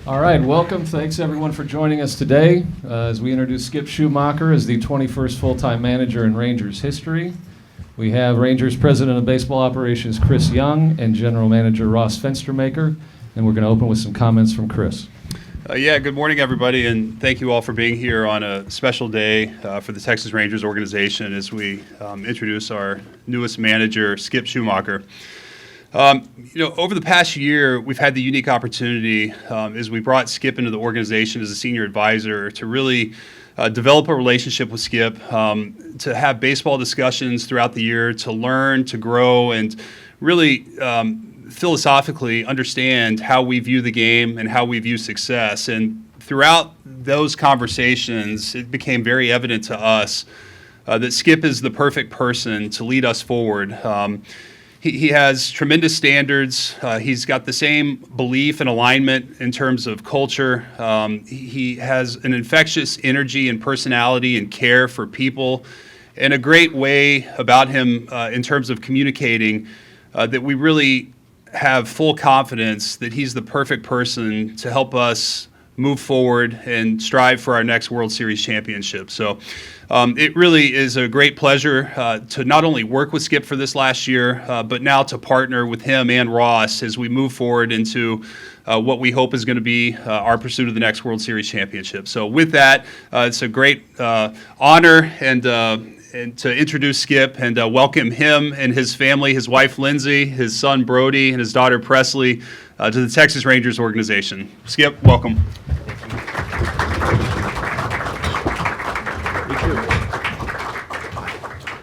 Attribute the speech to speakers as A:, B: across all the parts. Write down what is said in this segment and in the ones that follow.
A: All right, welcome. Thanks everyone for joining us today as we introduce Skip Schumaker as the 21st full-time manager in Rangers history. We have Rangers President of Baseball Operations Chris Young and General Manager Ross Fenstermaker, and we're going to open with some comments from Chris.
B: Good morning, everybody, and thank you all for being here on a special day for the Texas Rangers organization as we introduce our newest manager, Skip Schumaker. Over the past year, we've had the unique opportunity as we brought Skip into the organization as a senior advisor to really develop a relationship with Skip, to have baseball discussions throughout the year, to learn, to grow, and really philosophically understand how we view the game and how we view success. And throughout those conversations, it became very evident to us that Skip is the perfect person to lead us forward. He has tremendous standards. He's got the same belief and alignment in terms of culture. He has an infectious energy and personality and care for people, and a great way about him in terms of communicating that we really have full confidence that he's the perfect person to help us move forward and strive for our next World Series championship. So it really is a great pleasure to not only work with Skip for this last year, but now to partner with him and Ross as we move forward into what we hope is going to be our pursuit of the next World Series championship. So with that, it's a great honor and to introduce Skip and welcome him and his family, his wife Lindsay, his son Brody, and his daughter Presley to the Texas Rangers organization. Skip, welcome.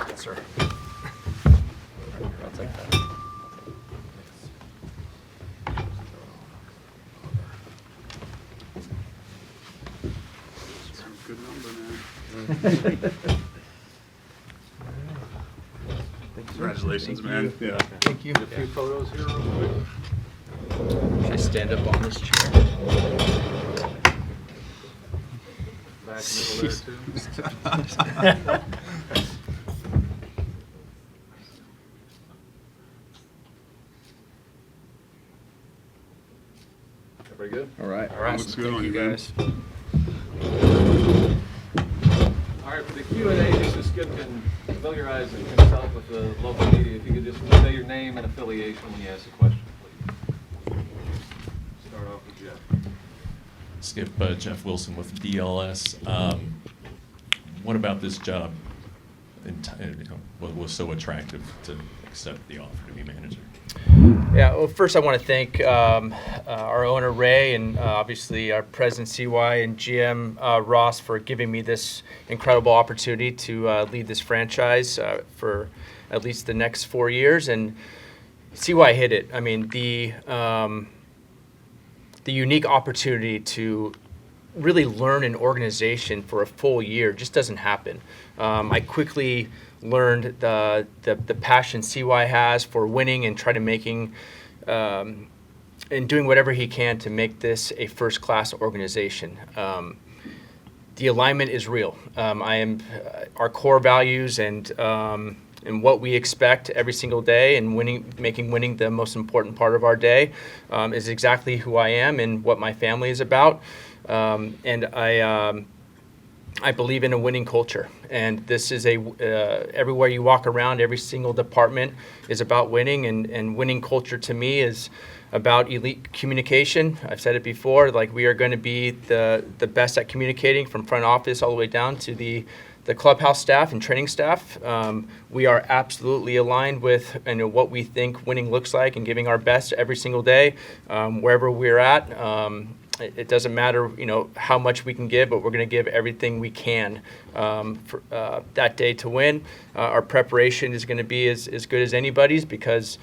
C: Yes, sir. I'll take that.
B: Good number, man. Congratulations, man. Yeah.
C: Thank you.
D: A few photos here real quick.
C: Should I stand up on this chair?
D: Back middle there too. Everybody good?
C: All right.
B: All right, looks good on you, man.
D: All right, for the Q&A, just so Skip can familiarize himself with the local media, if you could just say your name and affiliation when you ask the question, please. Start off with Jeff.
E: Skip, Jeff Wilson with DLS. What about this job was so attractive to accept the offer to be manager?
C: Yeah, well, first I want to thank our owner, Ray, and obviously our president, CY, and GM, Ross, for giving me this incredible opportunity to lead this franchise for at least the next 4 years. And CY hit it. I mean, the unique opportunity to really learn an organization for a full year just doesn't happen. I quickly learned the passion CY has for winning and try to making and doing whatever he can to make this a first-class organization. The alignment is real. Our core values and what we expect every single day, and making winning the most important part of our day, is exactly who I am and what my family is about. And I believe in a winning culture, and this is everywhere you walk around, every single department is about winning, and winning culture to me is about elite communication. I've said it before, like we are going to be the best at communicating from front office all the way down to the clubhouse staff and training staff. We are absolutely aligned with what we think winning looks like and giving our best every single day, wherever we're at. It doesn't matter, how much we can give, but we're going to give everything we can for that day to win. Our preparation is going to be as good as anybody's because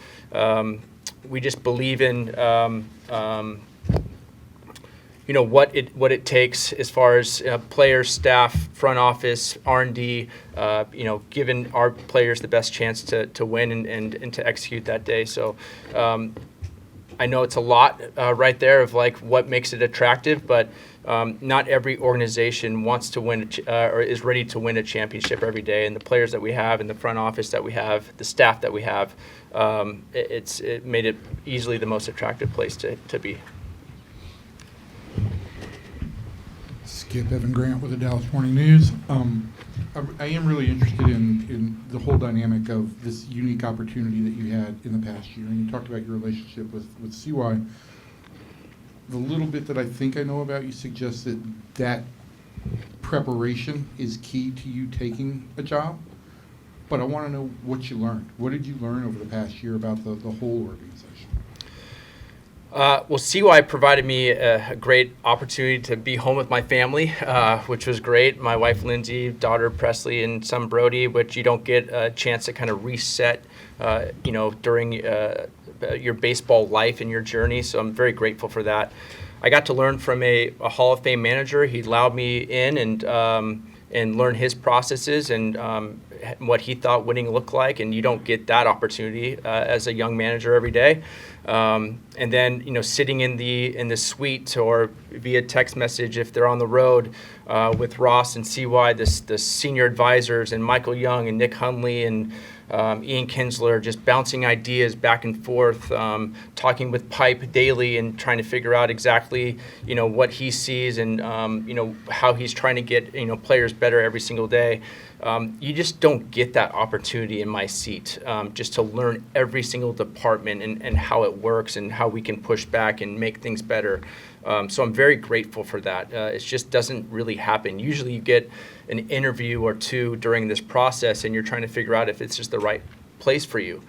C: we just believe in what it takes as far as players, staff, front office, R&D, giving our players the best chance to win and to execute that day. So I know it's a lot right there of like what makes it attractive, but not every organization wants to win or is ready to win a championship every day. And the players that we have, and the front office that we have, the staff that we have, it made it easily the most attractive place to be.
F: Skip Evan Grant with the Dallas Morning News. I am really interested in the whole dynamic of this unique opportunity that you had in the past year. And you talked about your relationship with CY. The little bit that I think I know about you suggests that preparation is key to you taking a job. But I want to know what you learned. What did you learn over the past year about the whole organization?
C: Well, CY provided me a great opportunity to be home with my family, which was great. My wife, Lindsay, daughter, Presley, and son, Brody, which you don't get a chance to kind of reset, during your baseball life and your journey. So I'm very grateful for that. I got to learn from a Hall of Fame manager. He allowed me in and learn his processes and what he thought winning looked like, and you don't get that opportunity as a young manager every day. And then, sitting in the suite or via text message if they're on the road with Ross and CY, the senior advisors, and Michael Young and Nick Hundley and Ian Kinsler, just bouncing ideas back and forth, talking with Pipe daily and trying to figure out exactly, what he sees and, how he's trying to get, players better every single day. You just don't get that opportunity in my seat, just to learn every single department and how it works and how we can push back and make things better. So I'm very grateful for that. It just doesn't really happen. Usually you get an interview or two during this process and you're trying to figure out if it's just the right place for you.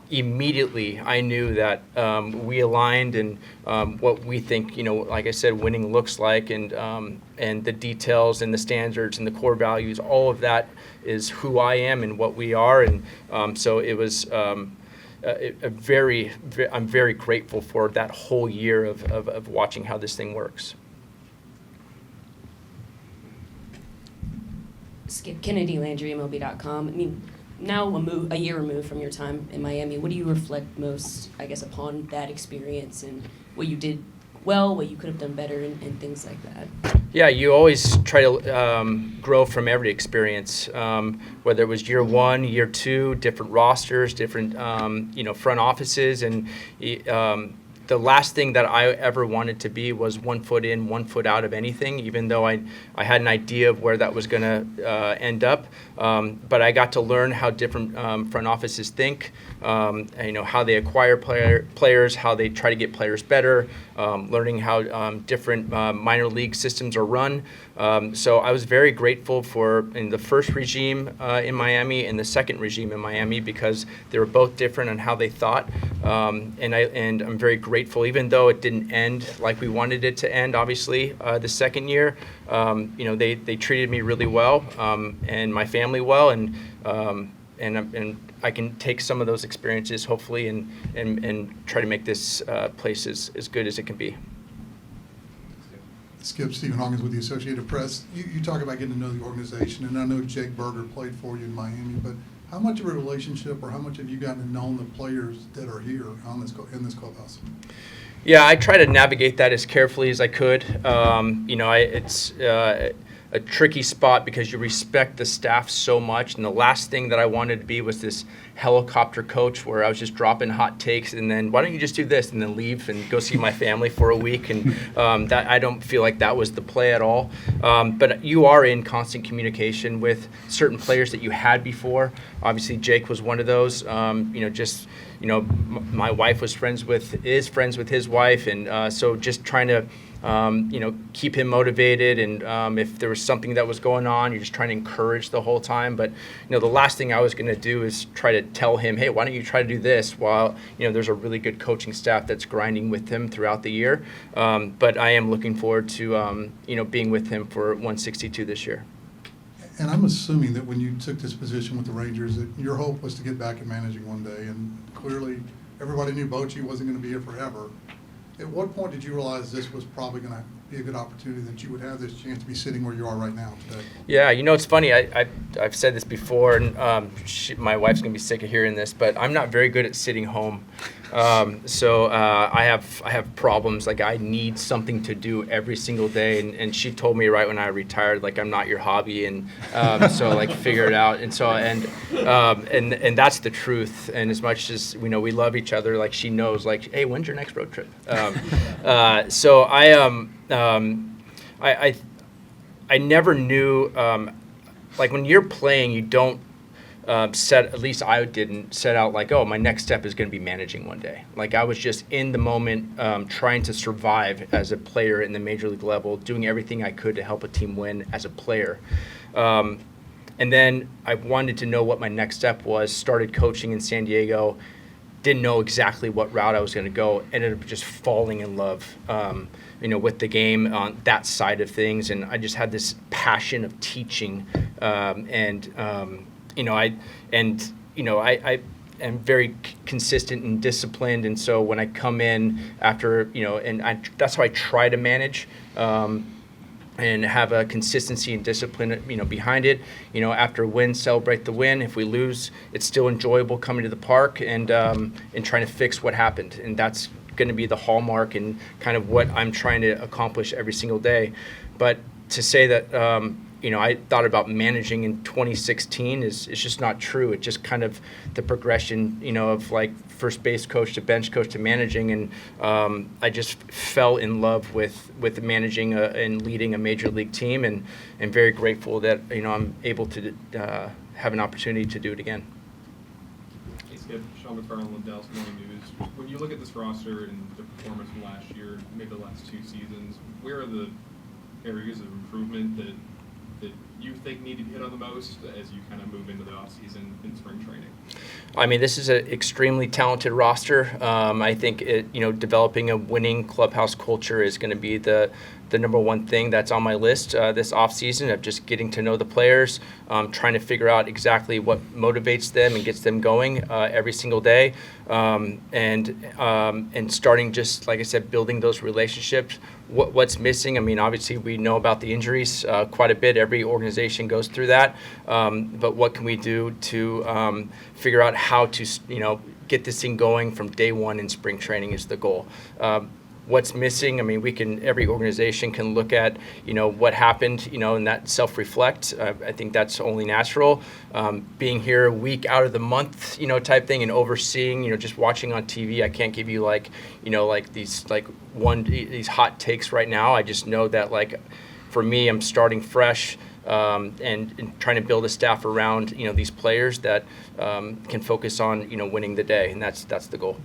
C: Immediately, I knew that we aligned and what we think, like I said, winning looks like, and the details and the standards and the core values. All of that is who I am and what we are, and so it was I'm very grateful for that whole year of watching how this thing works.
G: Skip Kennedy, LandryMLB.com. I mean, now a year removed from your time in Miami, what do you reflect most, I guess, upon that experience and what you did well, what you could have done better, and things like that?
C: Yeah, you always try to grow from every experience, whether it was year one, year two, different rosters, different front offices, and the last thing that I ever wanted to be was 1 foot in, 1 foot out of anything, even though I had an idea of where that was going to end up. But I got to learn how different front offices think, how they acquire players, how they try to get players better, learning how different minor league systems are run. So I was very grateful in the first regime in Miami and the second regime in Miami, because they were both different on how they thought. And I'm very grateful, even though it didn't end like we wanted it to end. Obviously, the second year, they treated me really well, and my family well, and I can take some of those experiences, hopefully, and try to make this place as good as it can be.
H: Skip, Stephen Hawkins with the Associated Press. You talk about getting to know the organization, and I know Jake Berger played for you in Miami, but how much of a relationship or how much have you gotten to know the players that are here in this clubhouse?
C: Yeah, I try to navigate that as carefully as I could. It's a tricky spot because you respect the staff so much, and the last thing that I wanted to be was this helicopter coach where I was just dropping hot takes and then, why don't you just do this, and then leave and go see my family for a week, and that I don't feel like that was the play at all. But you are in constant communication with certain players that you had before. Obviously, Jake was one of those. My wife is friends with his wife, and so just trying to keep him motivated, and if there was something that was going on, you're just trying to encourage the whole time. But the last thing I was going to do is try to tell him, hey, why don't you try to do this, while there's a really good coaching staff that's grinding with him throughout the year. But I am looking forward to being with him for 162 this year.
H: And I'm assuming that when you took this position with the Rangers, that your hope was to get back and managing one day, and clearly everybody knew Bochy wasn't going to be here forever. At what point did you realize this was probably going to be a good opportunity, that you would have this chance to be sitting where you are right now today? Yeah,
C: it's funny. I've said this before, and my wife's going to be sick of hearing this, but I'm not very good at sitting home. So I have problems. Like, I need something to do every single day, and she told me right when I retired, like, I'm not your hobby, and so like figure it out. And so and that's the truth. And as much as we love each other, like, she knows, like, hey, when's your next road trip? So I never knew, like when you're playing, you don't at least I didn't set out like, oh, my next step is going to be managing one day. Like I was just in the moment, trying to survive as a player in the major league level, doing everything I could to help a team win as a player. And then I wanted to know what my next step was, started coaching in San Diego, didn't know exactly what route I was going to go, ended up just falling in love, with the game on that side of things. And I just had this passion of teaching, I am very consistent and disciplined, and so when I come in after, that's how I try to manage, and have a consistency and discipline, behind it. After a win, celebrate the win. If we lose, it's still enjoyable coming to the park and trying to fix what happened, and that's going to be the hallmark and kind of what I'm trying to accomplish every single day. But to say that, I thought about managing in 2016 is just not true. It's just kind of the progression, of like first base coach to bench coach to managing, and I just fell in love with managing and leading a major league team, and very grateful that I'm able to have an opportunity to do it again.
I: Hey Skip, Schumaker with Dallas Morning News. When you look at this roster and the performance from last year, maybe the last 2 seasons, where are the areas of improvement that you think need to be hit on the most as you kind of move into the offseason in spring training?
C: I mean, this is an extremely talented roster. I think developing a winning clubhouse culture is going to be the number one thing that's on my list this offseason, of just getting to know the players, trying to figure out exactly what motivates them and gets them going every single day, and starting, just like I said, building those relationships. What's missing? I mean, obviously we know about the injuries quite a bit. Every organization goes through that. But what can we do to figure out how to, get this thing going from day one in spring training is the goal. What's missing? I mean, every organization can look at, what happened, and that self-reflect. I think that's only natural. Being here a week out of the month, type thing, and overseeing, just watching on TV, I can't give you these hot takes right now. I just know that for me, I'm starting fresh, and trying to build a staff around, these players that can focus on, winning the day, and that's the goal.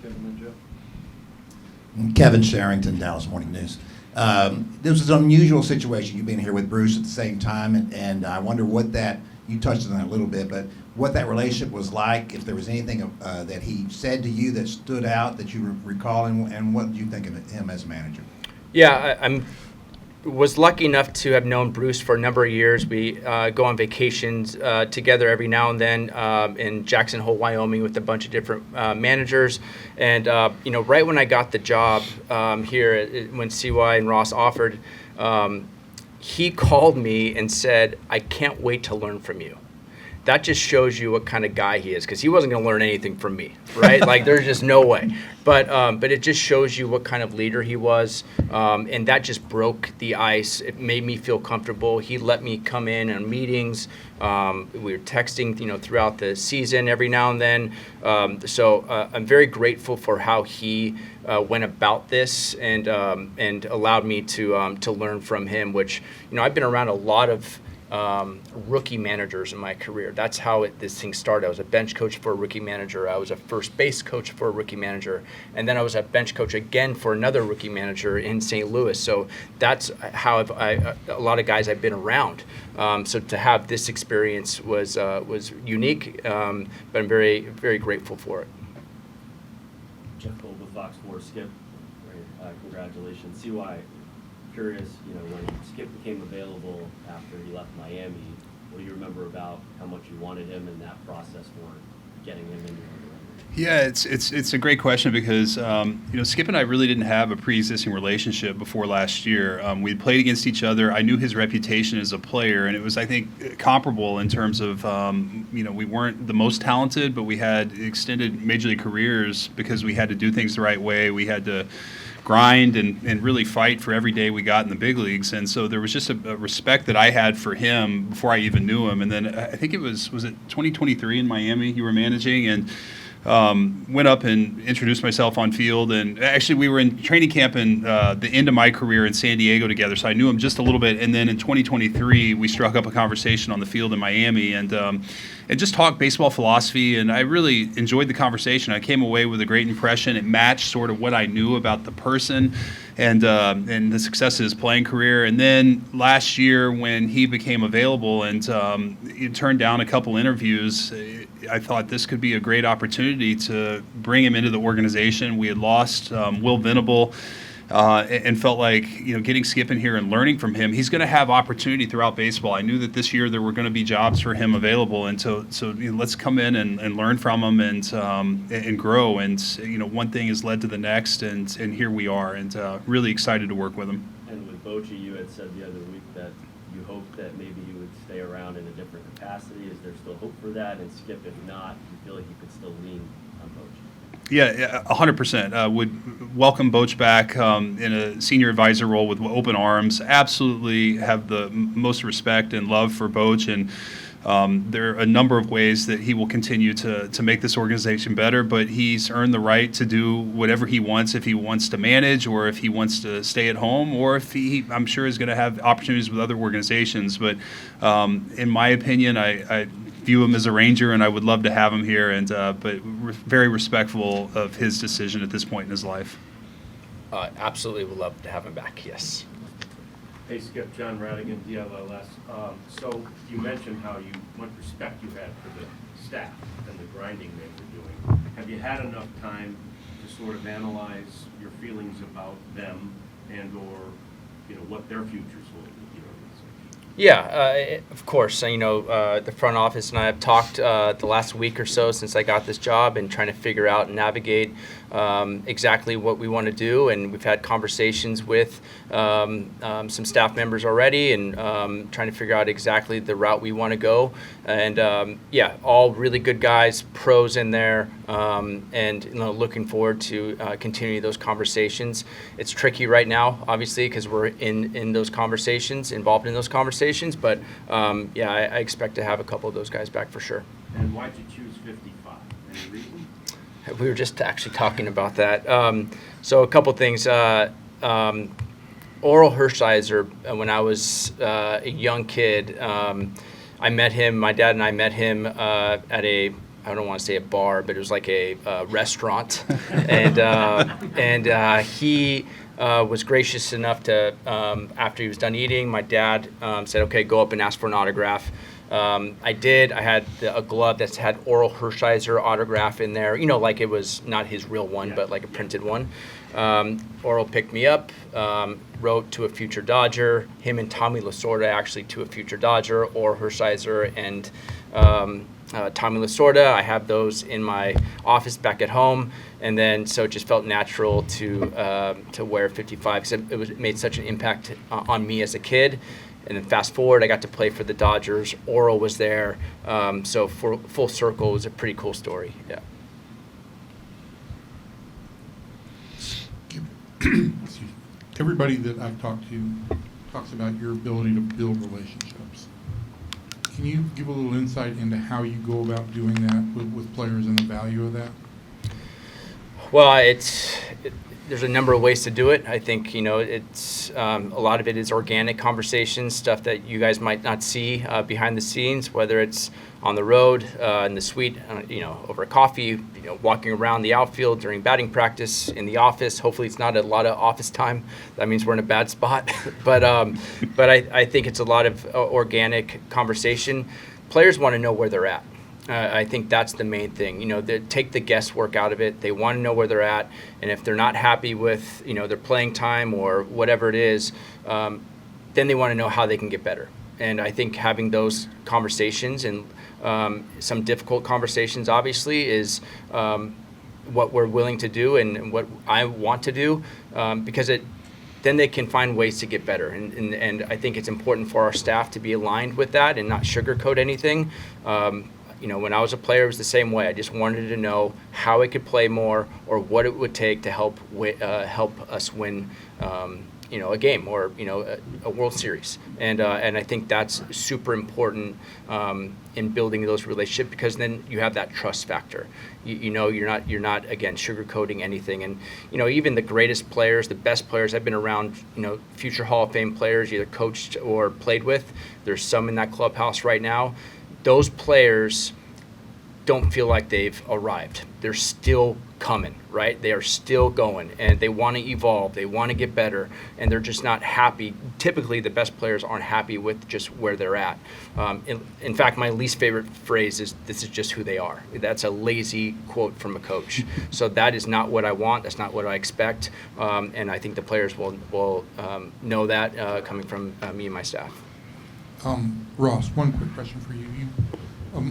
D: Kevin and Jeff.
J: Kevin Sherrington, Dallas Morning News. This was an unusual situation, you being here with Bruce at the same time, and I wonder what you touched on that a little bit, but what that relationship was like, if there was anything that he said to you that stood out that you recall, and what did you think of him as a manager? Yeah,
C: I was lucky enough to have known Bruce for a number of years. We go on vacations together every now and then in Jackson Hole, Wyoming, with a bunch of different managers. And right when I got the job here, when CY and Ross offered, he called me and said, "I can't wait to learn from you." That just shows you what kind of guy he is, because he wasn't going to learn anything from me, right? There's just no way. But it just shows you what kind of leader he was, and that just broke the ice. It made me feel comfortable. He let me come in on meetings. We were texting, throughout the season every now and then. So I'm very grateful for how he went about this and allowed me to learn from him. Which I've been around a lot of rookie managers in my career. That's how this thing started. I was a bench coach for a rookie manager. I was a first base coach for a rookie manager. And then I was a bench coach again for another rookie manager in St. Louis. So that's how a lot of guys I've been around. So to have this experience was unique, but I'm very, very grateful for it.
K: Jeff Gold with Fox 4, Skip. Congratulations. CY, curious, when Skip became available after he left Miami, what do you remember about how much you wanted him in that process for getting him into the
B: Yeah, it's a great question because Skip and I really didn't have a pre-existing relationship before last year. We played against each other. I knew his reputation as a player, and it was, I think, comparable in terms of we weren't the most talented, but we had extended major league careers because we had to do things the right way. We had to grind and really fight for every day we got in the big leagues. And so there was just a respect that I had for him before I even knew him. And then I think was it 2023 in Miami you were managing, and went up and introduced myself on field, and actually we were in training camp in the end of my career in San Diego together, so I knew him just a little bit. And then in 2023, we struck up a conversation on the field in Miami, and just talked baseball philosophy. And I really enjoyed the conversation. I came away with a great impression. It matched sort of what I knew about the person and the success of his playing career. And then last year, when he became available and he turned down a couple interviews, I thought this could be a great opportunity to bring him into the organization. We had lost Will Venable, and felt like, getting Skip in here and learning from him, he's going to have opportunity throughout baseball. I knew that this year there were going to be jobs for him available, and so let's come in and learn from him and grow. And one thing has led to the next, and here we are, and really excited to work with him.
K: And with Bochy, you had said the other week that you hoped that maybe you would stay around in a different capacity. Is there still hope for that? And Skip, if not, do you feel like you could still lean on Bochy?
B: Yeah, 100%. Would welcome Boch back in a senior advisor role with open arms. Absolutely have the most respect and love for Boch, and there are a number of ways that he will continue to make this organization better, but he's earned the right to do whatever he wants, if he wants to manage or if he wants to stay at home, or if he, I'm sure, is going to have opportunities with other organizations. But in my opinion, I view him as a Ranger, and I would love to have him here, and but very respectful of his decision at this point in his life.
C: Absolutely would love to have him back, yes.
L: Hey, Skip, John Radigan, DLLS. So you mentioned much respect you had for the staff and the grinding they were doing. Have you had enough time to sort of analyze your feelings about them and/or what their futures hold with the organization?
C: Yeah, of course. The front office and I have talked the last week or so since I got this job, and trying to figure out and navigate exactly what we want to do. And we've had conversations with some staff members already, and trying to figure out exactly the route we want to go. And all really good guys, pros in there, and looking forward to continuing those conversations. It's tricky right now, obviously, because we're in those conversations, involved in those conversations. But I expect to have a couple of those guys back for sure.
L: And why'd you choose 55? Any reason?
C: We were just actually talking about that. So a couple things. Oral Hershiser, when I was a young kid, I met him, my dad and I met him at I don't want to say a bar, but it was like a restaurant. And he was gracious enough to, after he was done eating, my dad said, okay, go up and ask for an autograph. I did. I had a glove that had Oral Hershiser autograph in there, like it was not his real one, but like a printed one. Oral picked me up, wrote to a future Dodger, him and Tommy Lasorda actually to a future Dodger, Oral Hershiser and Tommy Lasorda. I have those in my office back at home, and then so it just felt natural to wear 55 because it made such an impact on me as a kid. And then fast forward, I got to play for the Dodgers. Oral was there, so for full circle, it was a pretty cool story. Yeah.
F: Everybody that I've talked to talks about your ability to build relationships. Can you give a little insight into how you go about doing that with players and the value of that?
C: Well, there's a number of ways to do it. I think, it's a lot of it is organic conversations, stuff that you guys might not see behind the scenes, whether it's on the road, in the suite, over a coffee, walking around the outfield during batting practice, in the office. Hopefully it's not a lot of office time. That means we're in a bad spot. but I think it's a lot of organic conversation. Players want to know where they're at. I think that's the main thing. They take the guesswork out of it. They want to know where they're at, and if they're not happy with their playing time or whatever it is, then they want to know how they can get better. And I think having those conversations and some difficult conversations, obviously, is what we're willing to do and what I want to do, because then they can find ways to get better. And I think it's important for our staff to be aligned with that and not sugarcoat anything. When I was a player, it was the same way. I just wanted to know how I could play more or what it would take to help us win a game or a World Series, and I think that's super important in building those relationships, because then you have that trust factor. You're not again sugarcoating anything, and even the greatest players, the best players I've been around, future Hall of Fame players, either coached or played with. There's some in that clubhouse right now. Those players don't feel like they've arrived. They're still coming, right? They are still going, and they want to evolve. They want to get better, and they're just not happy. Typically, the best players aren't happy with just where they're at. In fact, my least favorite phrase is, "This is just who they are." That's a lazy quote from a coach. So that is not what I want. That's not what I expect, and I think the players will know that coming from me and my staff.
F: Ross, one quick question for you.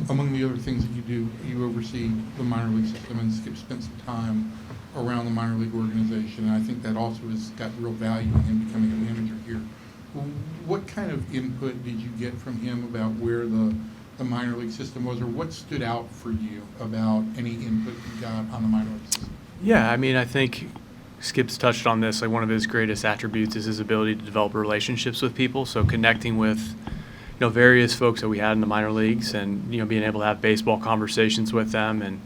F: Among the other things that you do, you oversee the minor league system, and Skip spent some time around the minor league organization, and I think that also has got real value in him becoming a manager here. What kind of input did you get from him about where the minor league system was, or what stood out for you about any input you got on the minor league system?
M: Yeah, I mean, I think Skip's touched on this. Like, one of his greatest attributes is his ability to develop relationships with people. So connecting with various folks that we had in the minor leagues, and being able to have baseball conversations with them, and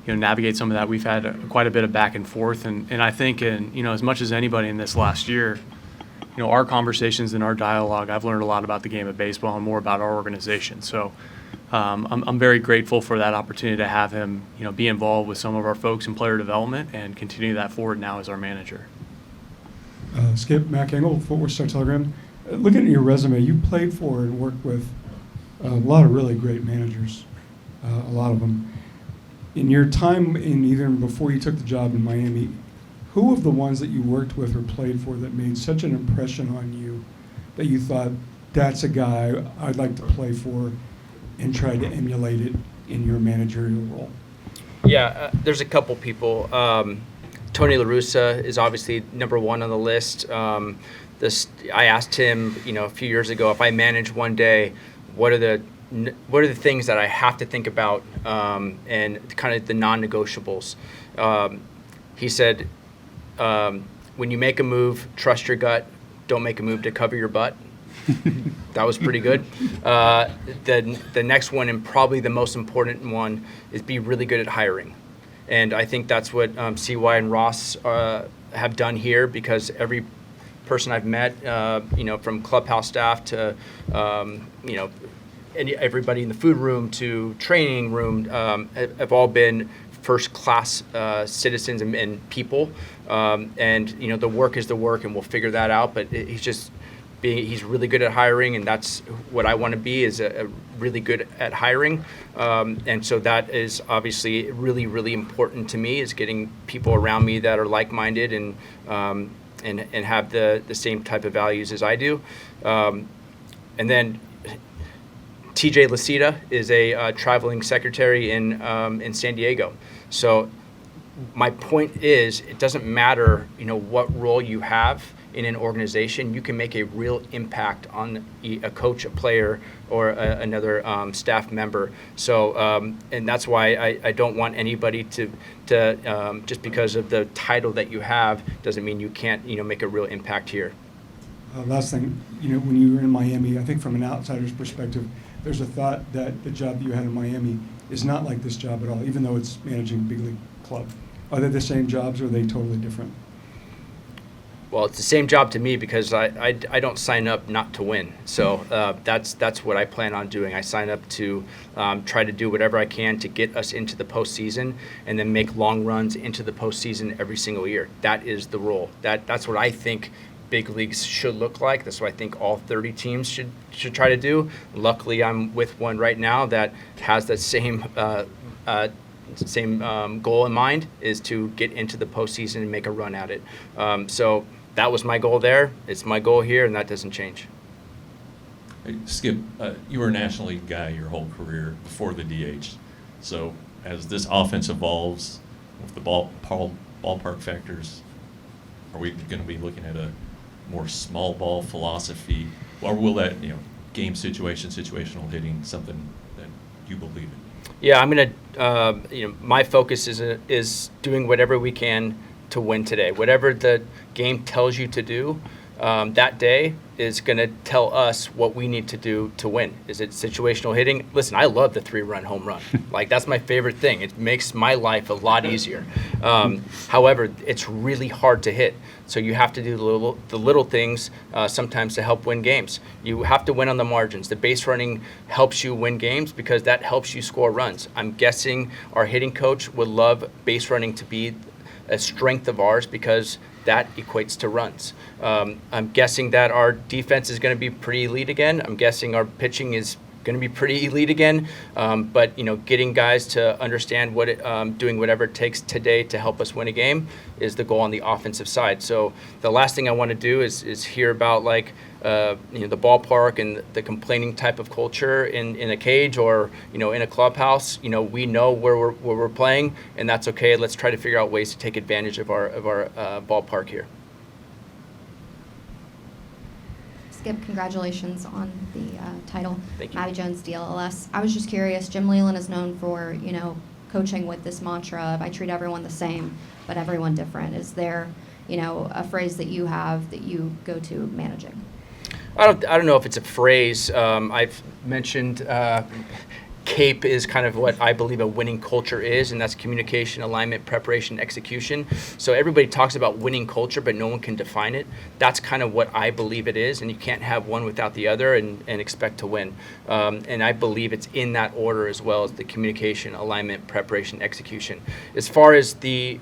M: navigate some of that. We've had quite a bit of back and forth, and I think as much as anybody in this last year, our conversations and our dialogue, I've learned a lot about the game of baseball and more about our organization. So I'm very grateful for that opportunity to have him be involved with some of our folks in player development and continue that forward now as our manager.
N: Skip, Mac Engel, Fort Worth Star-Telegram. Looking at your resume, you played for and worked with a lot of really great managers, a lot of them. In your time, even before you took the job in Miami, who of the ones that you worked with or played for that made such an impression on you that you thought, that's a guy I'd like to play for, and tried to emulate it in your managerial role?
C: Yeah, there's a couple people. Tony La Russa is obviously number one on the list. I asked him, a few years ago, if I manage one day, what are the things that I have to think about, and kind of the non-negotiables. He said, when you make a move, trust your gut. Don't make a move to cover your butt. That was pretty good. The next one, and probably the most important one, is be really good at hiring. And I think that's what CY and Ross have done here, because every person I've met, from clubhouse staff to, everybody in the food room to training room, have all been first-class citizens and people. The work is the work, and we'll figure that out. But he's really good at hiring, and that's what I want to be, is a really good at hiring. And so that is obviously really, really important to me, is getting people around me that are like-minded and have the same type of values as I do. And then TJ Lasita is a traveling secretary in San Diego. So my point is, it doesn't matter, what role you have in an organization. You can make a real impact on a coach, a player, or another staff member. So, and that's why I don't want anybody to just because of the title that you have doesn't mean you can't, make a real impact here.
N: Last thing, when you were in Miami, I think from an outsider's perspective, there's a thought that the job that you had in Miami is not like this job at all, even though it's managing a big league club. Are they the same jobs, or are they totally different?
C: Well, it's the same job to me, because I don't sign up not to win. So that's what I plan on doing. I sign up to try to do whatever I can to get us into the postseason, and then make long runs into the postseason every single year. That is the role. That's what I think big leagues should look like. That's what I think all 30 teams should try to do. Luckily, I'm with one right now that has that same goal in mind, is to get into the postseason and make a run at it. So that was my goal there. It's my goal here, and that doesn't change.
E: Hey, Skip, you were a National League guy your whole career before the DH. So as this offense evolves with the ballpark factors, are we going to be looking at a more small ball philosophy, or will that, game situational hitting, something that you believe in?
C: Yeah, I'm gonna. My focus is doing whatever we can to win today. Whatever the game tells you to do, that day is going to tell us what we need to do to win. Is it situational hitting? Listen, I love the 3-run home run. Like, that's my favorite thing. It makes my life a lot easier. However, it's really hard to hit. So you have to do the little things sometimes to help win games. You have to win on the margins. The base running helps you win games because that helps you score runs. I'm guessing our hitting coach would love base running to be a strength of ours because that equates to runs. I'm guessing that our defense is going to be pretty elite again. I'm guessing our pitching is going to be pretty elite again. But getting guys to understand doing whatever it takes today to help us win a game is the goal on the offensive side. So the last thing I want to do is hear about the ballpark and the complaining type of culture in a cage or in a clubhouse. We know where we're playing, and that's okay. Let's try to figure out ways to take advantage of our ballpark here.
O: Skip, congratulations on the title.
C: Thank you.
O: Maddie Jones, DLLS. I was just curious, Jim Leland is known for, coaching with this mantra of I treat everyone the same, but everyone different. Is there, a phrase that you have that you go to managing?
C: I don't know if it's a phrase. I've mentioned CAPE is kind of what I believe a winning culture is, and that's communication, alignment, preparation, execution. So everybody talks about winning culture, but no one can define it. That's kind of what I believe it is, and you can't have one without the other and expect to win. And I believe it's in that order as well as the communication, alignment, preparation, execution. As far as the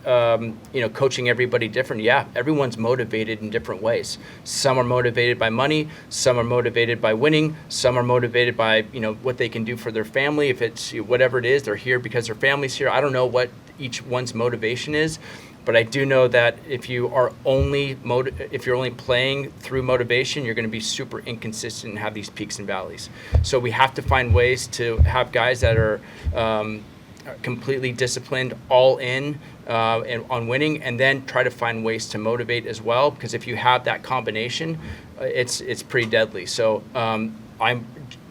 C: coaching everybody different, yeah, everyone's motivated in different ways. Some are motivated by money, some are motivated by winning, some are motivated by what they can do for their family. If it's whatever it is, they're here because their family's here. I don't know what each one's motivation is, but I do know that if you're only playing through motivation, you're going to be super inconsistent and have these peaks and valleys. So we have to find ways to have guys that are completely disciplined, all in and on winning, and then try to find ways to motivate as well. Because if you have that combination, it's pretty deadly. So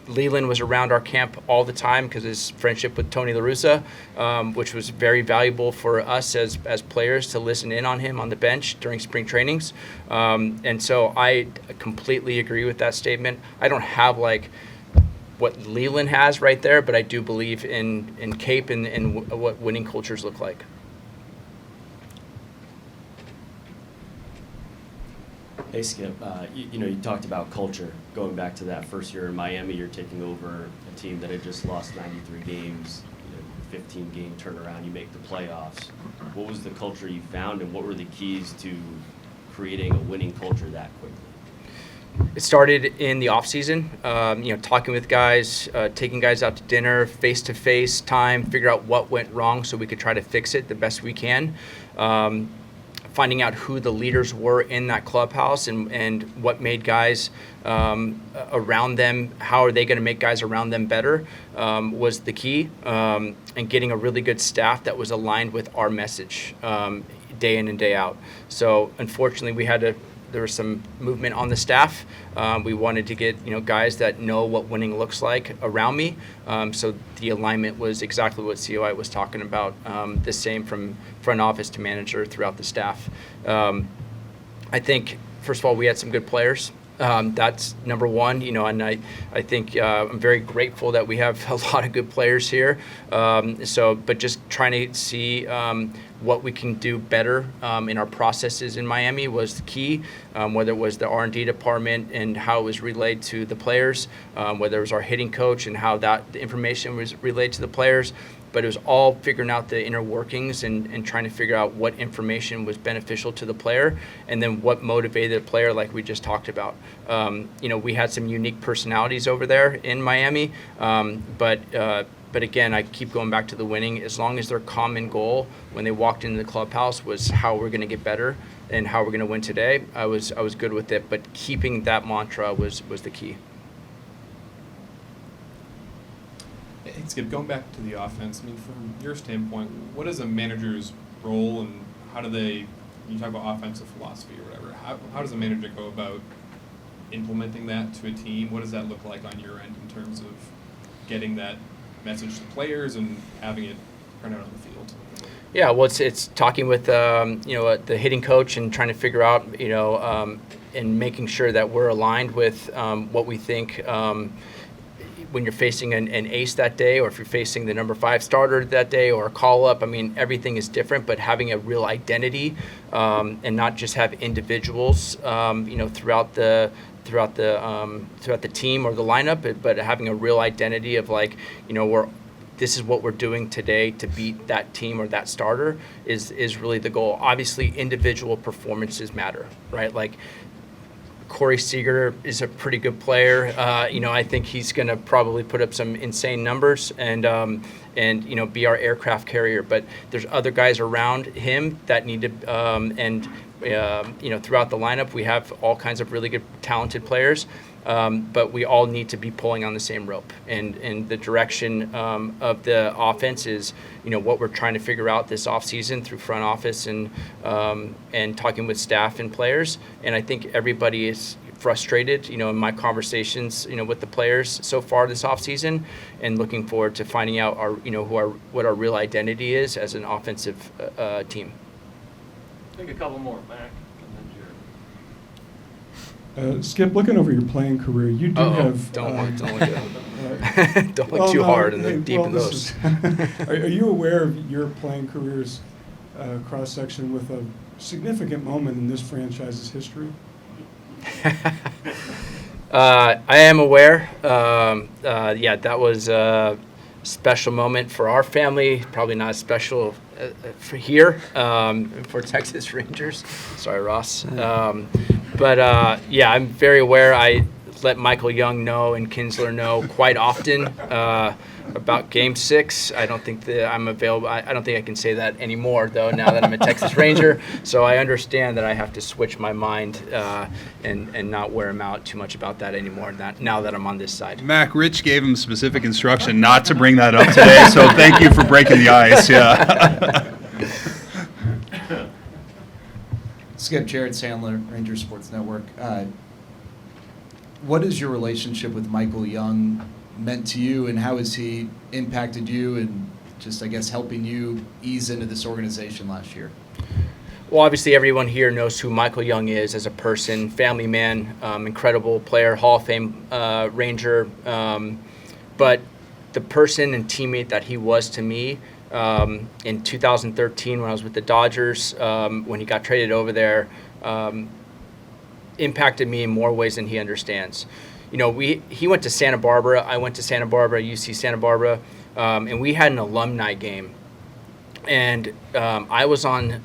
C: Leland was around our camp all the time because his friendship with Tony La Russa, which was very valuable for us as players to listen in on him on the bench during spring trainings. And so I completely agree with that statement. I don't have what Leland has right there, but I do believe in CAPE and what winning cultures look like.
K: Hey Skip, you talked about culture. Going back to that first year in Miami, you're taking over a team that had just lost 93 games, 15-game turnaround. You make the playoffs. What was the culture you found, and what were the keys to creating a winning culture that quickly?
C: It started in the off season. Talking with guys, taking guys out to dinner, face-to-face time, figure out what went wrong so we could try to fix it the best we can. Finding out who the leaders were in that clubhouse and what made guys around them, how are they going to make guys around them better, was the key. And getting a really good staff that was aligned with our message day in and day out. So unfortunately, there was some movement on the staff. We wanted to get guys that know what winning looks like around me. So the alignment was exactly what COI was talking about, the same from front office to manager throughout the staff. I think, first of all, we had some good players. That's number one, and I think I'm very grateful that we have a lot of good players here. But just trying to see what we can do better in our processes in Miami was the key, whether it was the R&D department and how it was relayed to the players, whether it was our hitting coach and how the information was relayed to the players. But it was all figuring out the inner workings and trying to figure out what information was beneficial to the player and then what motivated the player, like we just talked about. We had some unique personalities over there in Miami, but again, I keep going back to the winning. As long as their common goal when they walked into the clubhouse was how we're going to get better and how we're going to win today, I was good with it. But keeping that mantra was the key.
I: Hey, Skip, going back to the offense, from your standpoint, what is a manager's role and how do they, when you talk about offensive philosophy or whatever, how does a manager go about implementing that to a team? What does that look like on your end in terms of getting that message to players and having it turn out on the field?
C: Yeah, well, it's talking with the hitting coach and trying to figure out making sure that we're aligned with what we think when you're facing an ace that day, or if you're facing the number 5 starter that day, or a call up. I mean, everything is different, but having a real identity and not just have individuals, throughout the team or the lineup, but having a real identity of like, this is what we're doing today to beat that team or that starter is really the goal. Obviously, individual performances matter, right? Like Corey Seager is a pretty good player. I think he's going to probably put up some insane numbers and be our aircraft carrier. But there's other guys around him that need to throughout the lineup we have all kinds of really good talented players. But we all need to be pulling on the same rope, and the direction of the offense is, what we're trying to figure out this offseason through front office and talking with staff and players. And I think everybody is frustrated, in my conversations, with the players so far this offseason, and looking forward to finding out what our real identity is as an offensive team.
D: Take a couple more, Mac, and then Jared.
N: Skip, looking over your playing career, you do have.
C: Don't look too hard and deep in those.
N: Are you aware of your playing career's cross section with a significant moment in this franchise's history?
C: I am aware. That was a special moment for our family. Probably not special for here for Texas Rangers. Sorry, Ross. I'm very aware. I let Michael Young know and Kinsler know quite often about Game 6. I don't think that I'm available. I don't think I can say that anymore, though, now that I'm a Texas Ranger. So I understand that I have to switch my mind and not wear him out too much about that anymore, now that I'm on this side.
B: Mac, Rich gave him specific instruction not to bring that up today, so thank you for breaking the ice. Yeah.
P: Skip, Jared Sandler, Ranger Sports Network. What is your relationship with Michael Young meant to you, and how has he impacted you and just, I guess, helping you ease into this organization last year?
C: Well, obviously everyone here knows who Michael Young is as a person, family man, incredible player, Hall of Fame Ranger. But the person and teammate that he was to me in 2013 when I was with the Dodgers, when he got traded over there, impacted me in more ways than he understands. He went to Santa Barbara. I went to Santa Barbara, UC Santa Barbara, and we had an alumni game. And I was on.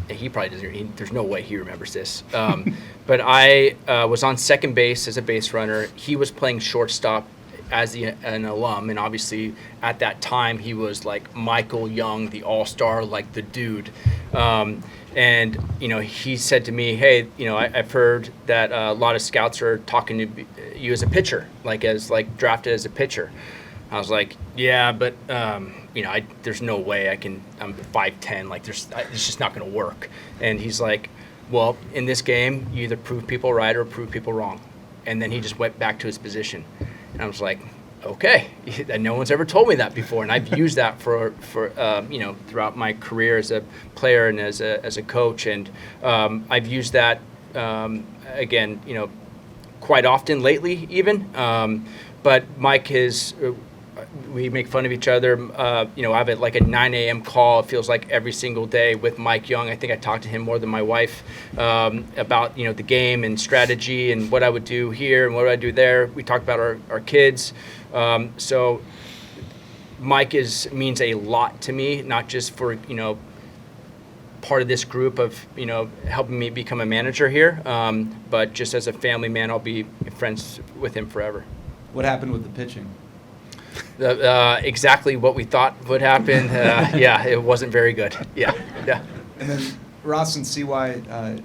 C: He probably doesn't. There's no way he remembers this. But I was on second base as a base runner. He was playing shortstop as an alum, and obviously at that time he was like Michael Young, the all-star, like the dude. And he said to me, "Hey, I've heard that a lot of scouts are talking to you as a pitcher, like drafted as a pitcher." I was like, "Yeah, but there's no way I can. I'm 5'10". Like it's just not going to work." And he's like, "Well, in this game, you either prove people right or prove people wrong." And then he just went back to his position, and I was like, "Okay." And no one's ever told me that before, and I've used that for throughout my career as a player and as a coach, and I've used that again, quite often lately, even. But Mike is. We make fun of each other. I have a 9 a.m. call. It feels like every single day with Mike Young. I think I talk to him more than my wife about the game and strategy and what I would do here and what I do there. We talk about our kids. So Mike means a lot to me, not just for part of this group of helping me become a manager here, but just as a family man, I'll be friends with him forever.
P: What happened with the pitching?
C: Exactly what we thought would happen. It wasn't very good. Yeah.
P: And then Ross and CY,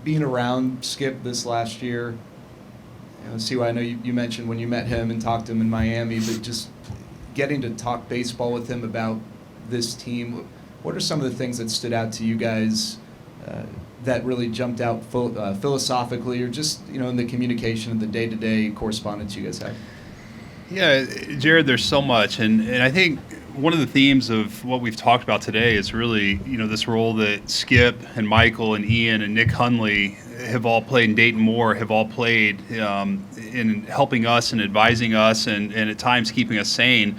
P: being around Skip this last year, CY, I know you mentioned when you met him and talked to him in Miami, but just getting to talk baseball with him about this team, what are some of the things that stood out to you guys that really jumped out philosophically, or just in the communication and the day-to-day correspondence you guys have?
B: Yeah, Jared, there's so much, and I think one of the themes of what we've talked about today is really this role that Skip and Michael and Ian and Nick Hundley have all played, and Dayton Moore have all played in helping us and advising us, and at times keeping us sane.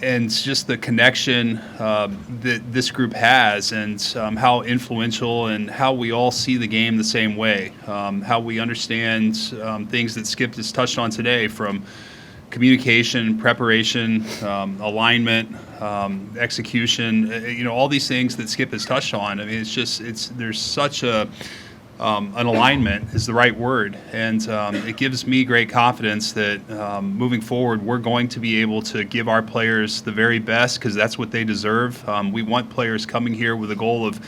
B: And just the connection that this group has, and how influential, and how we all see the game the same way, how we understand things that Skip has touched on today, from communication, preparation, alignment, execution, all these things that Skip has touched on. I mean, there's such an alignment is the right word, and it gives me great confidence that moving forward, we're going to be able to give our players the very best, because that's what they deserve. We want players coming here with a goal of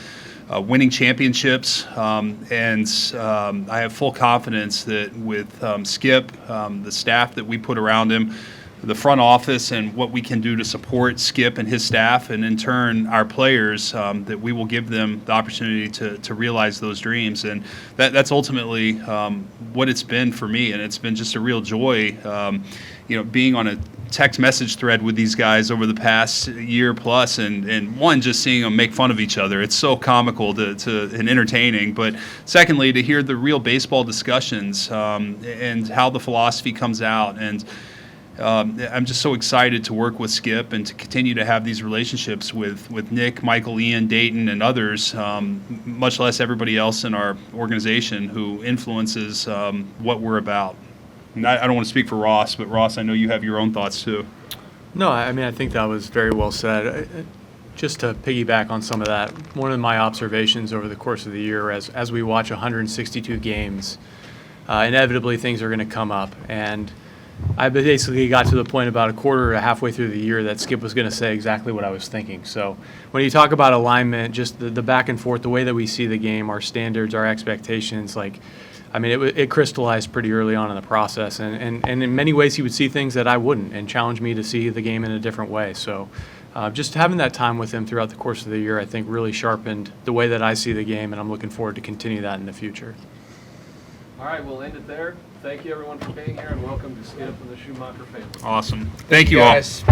B: winning championships, and I have full confidence that with Skip, the staff that we put around him, the front office, and what we can do to support Skip and his staff, and in turn our players, that we will give them the opportunity to realize those dreams. And that's ultimately what it's been for me, and it's been just a real joy, being on a text message thread with these guys over the past year plus, and one, just seeing them make fun of each other. It's so comical and entertaining, but secondly, to hear the real baseball discussions, and how the philosophy comes out. And I'm just so excited to work with Skip and to continue to have these relationships with Nick, Michael, Ian, Dayton, and others, much less everybody else in our organization who influences what we're about. And I don't want to speak for Ross, but Ross, I know you have your own thoughts too.
M: No, I mean, I think that was very well said. Just to piggyback on some of that, one of my observations over the course of the year, as we watch 162 games, inevitably things are going to come up. And I basically got to the point about a quarter or halfway through the year that Skip was going to say exactly what I was thinking. So when you talk about alignment, just the back and forth, the way that we see the game, our standards, our expectations, it crystallized pretty early on in the process. And in many ways he would see things that I wouldn't, and challenge me to see the game in a different way. So just having that time with him throughout the course of the year, I think really sharpened the way that I see the game, and I'm looking forward to continue that in the future.
D: All right, we'll end it there. Thank you, everyone, for being here, and welcome to Skip and the Schumacher family.
B: Awesome. Thank you all.
C: Guys.